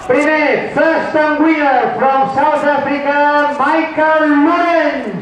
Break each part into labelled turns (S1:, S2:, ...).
S1: Primer, first and winner from South Africa, Michael Lawrence.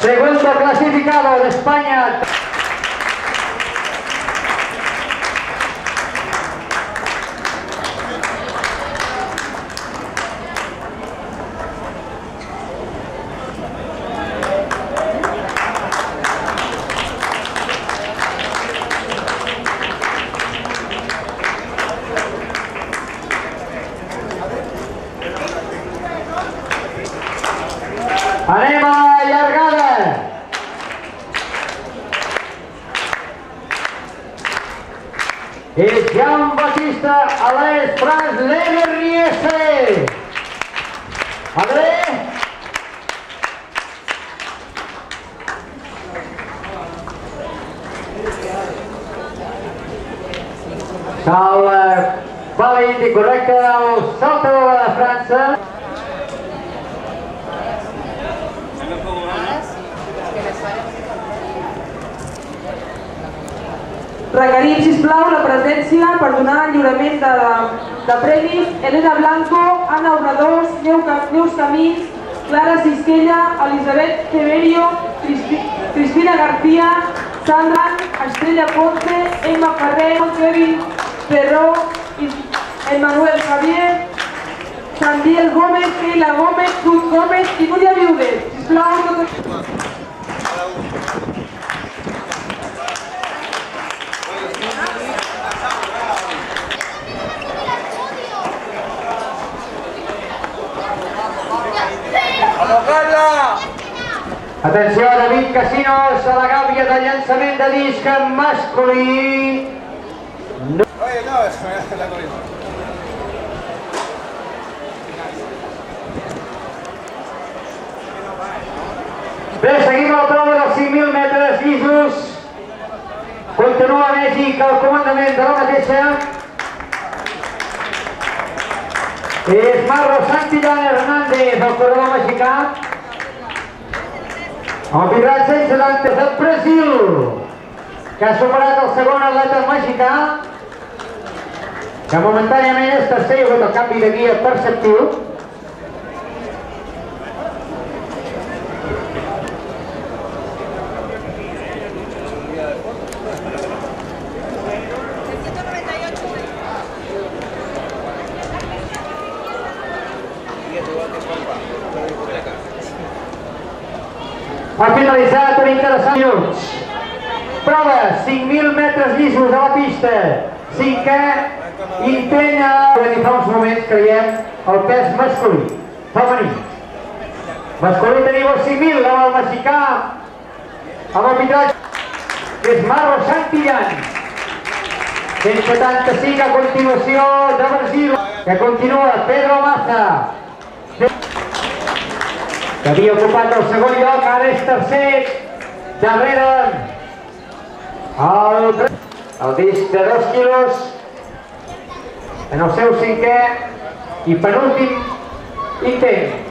S1: Segundo clasificado de España. Anem a la llargada. És Jean-Baptiste Alain France Leverriese. Adré. Cal vàlid i correcte el saltador de França.
S2: Requerim, sisplau, la presència per donar el lliurament de premis Elena Blanco, Anna Obradors, Neus Camins, Clara Sisquella, Elisabet Severio, Cristina García, Sandra, Estrella Ponce, Emma Ferrer, Kevin Ferró, Emmanuel Javier, Sandiel Gómez, Keila Gómez, Ruth Gómez i Núria Viudes. Sisplau,
S1: Atenció, David Casinos a la gàbia de llançament de disc masculí. Bé, seguim la prova dels 5.000 metres llisos. Continua Mèxic al comandament de la mateixa. És Marro Santillán Hernández, el corredor mexicà. El Pirat 170 del Brasil, que ha superat el segon atleta mexicà, que momentàniament és tercer i ha hagut el canvi de guia perceptiu. Ha finalitzat un interessant minuts. Prova, 5.000 metres llisos a la pista. Cinquè, intent a fa uns moments, creiem, el pes masculí, femení. Masculí tenim els 5.000 amb el mexicà, amb el pitratge, que és Marro Santillán. 175 a continuació de Brasil, que continua Pedro Maza, que havia ocupat el segon lloc, ara és tercer, darrere el disc de 2 quilos, en el seu cinquè i penúltim intent.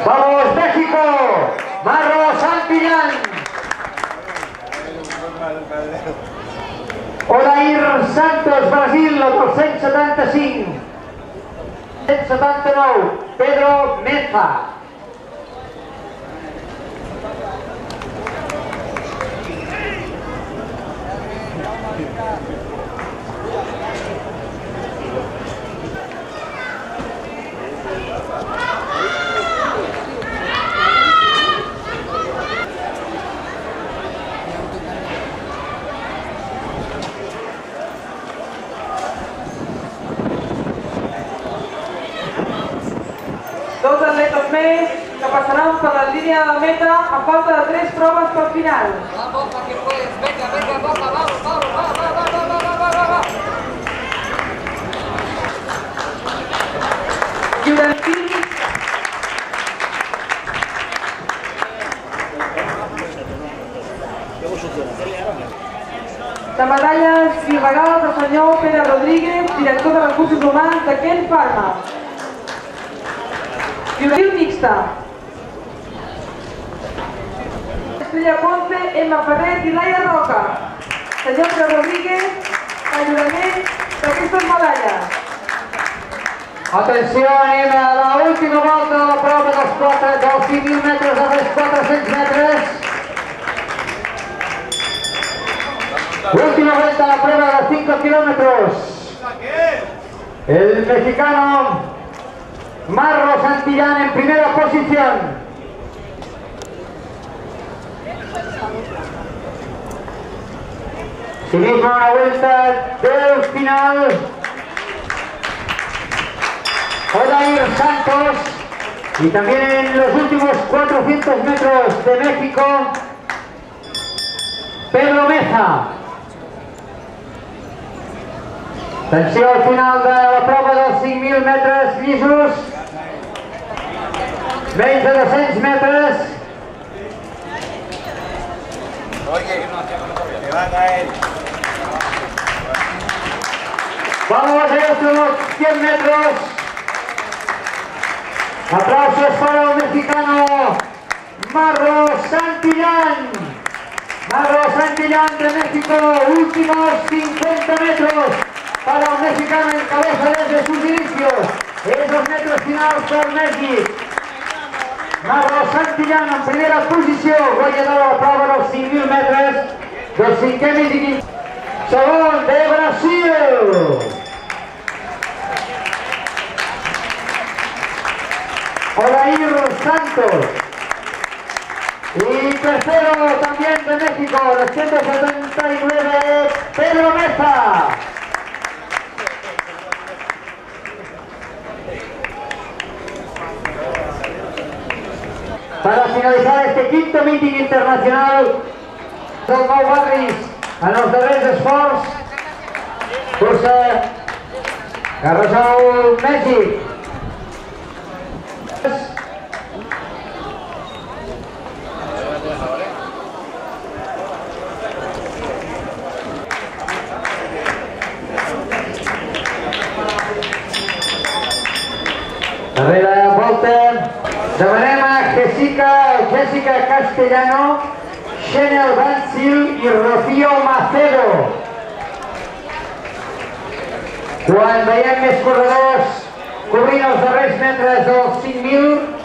S1: ¡Vamos, México! ¡Marro Santillán! Odair Santos, Brasil, el 175. 179, Pedro Meza.
S2: Dos atletes més que passaran per la línia de meta a falta de 3 proves pel final.
S3: Vamos, que puedes. Venga, venga, Boca, vamos, vamos, vamos.
S2: De medalles i regals al senyor Pere Rodríguez, director de Recursos Humans. mans de Ken Farma. Lliurament mixta. Estrella Ponce, Emma Ferret i Laia Roca. Senyor Pere Rodríguez, el lliurament d'aquestes medalles.
S1: Atenció, anem a l'última volta de la prova dels 5.000 metres als 400 metres. Última vuelta a la prueba de 5 kilómetros. El mexicano Marro Santillán en primera posición. Seguimos una vuelta del final. Odair Santos. Y también en los últimos 400 metros de México, Pedro Meza. Atenció al final de la prova dels 5.000 metres llisos. Menys de 200 metres. Vamos a los 100 metros. Aplausos para el mexicano Marro Santillán. Marro Santillán de México, últimos 50 metros para el mexicano en cabeza desde sus inicios. Esos metros finals per Mèxic. Marro Santillán en primera posició, guanyador a la prova dels 5.000 metres del 5è mític. Segon de Brasil. Odair Santos. Y tercero también de México, 279, Pedro Meza. Para finalizar este quinto míting internacional del Nou Barris en els darrers esforç, cursa Carrasol, Mèxic. Darrera volta, demanem a Jessica Castellano, Chanel Bansil i Rocío Macedo. Quan veiem més corredors corrint els darrers metres dels 5.000,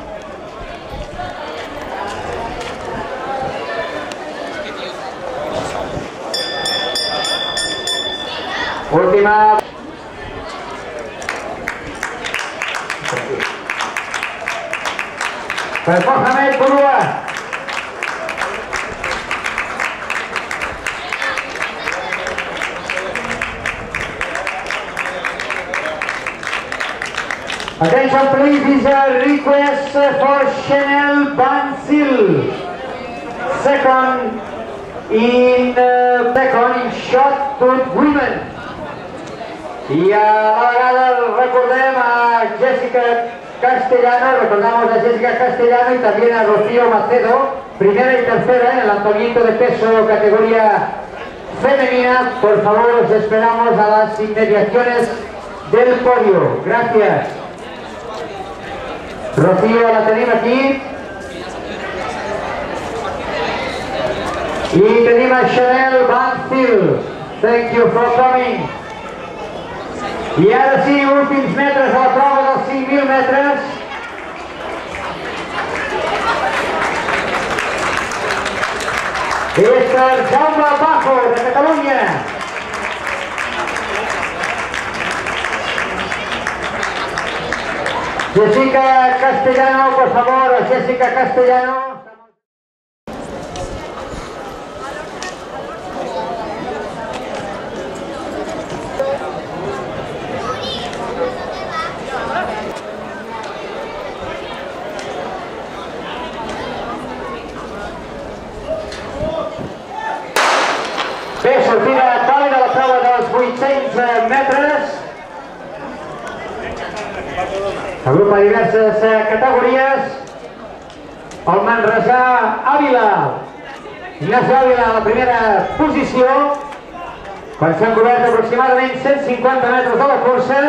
S1: última. Per Mohamed Burua. Attention please, is a request for Chanel Bansil. Second in shot put women. I a la vegada recordem a Jessica Castellano, recordamos a Jessica Castellano y también a Rocío Macedo, primera y tercera en el lanzamiento de peso categoría femenina. Por favor, os esperamos a las inmediaciones del podio. Gracias. Rocío la tenemos aquí. Y tenemos a Chanel Bansil. Thank you for coming. I ara sí, últims metres a la prova dels 5.000 metres. És per Jaume Bajo, de Catalunya. Jessica Castellano, por favor, Jessica Castellano. Bé, sortida vàlida la prova dels 800 metres. Agrupa diverses categories. El manresà Ávila. Ignacio Ávila a la primera posició, quan s'han cobert aproximadament 150 metres de la cursa.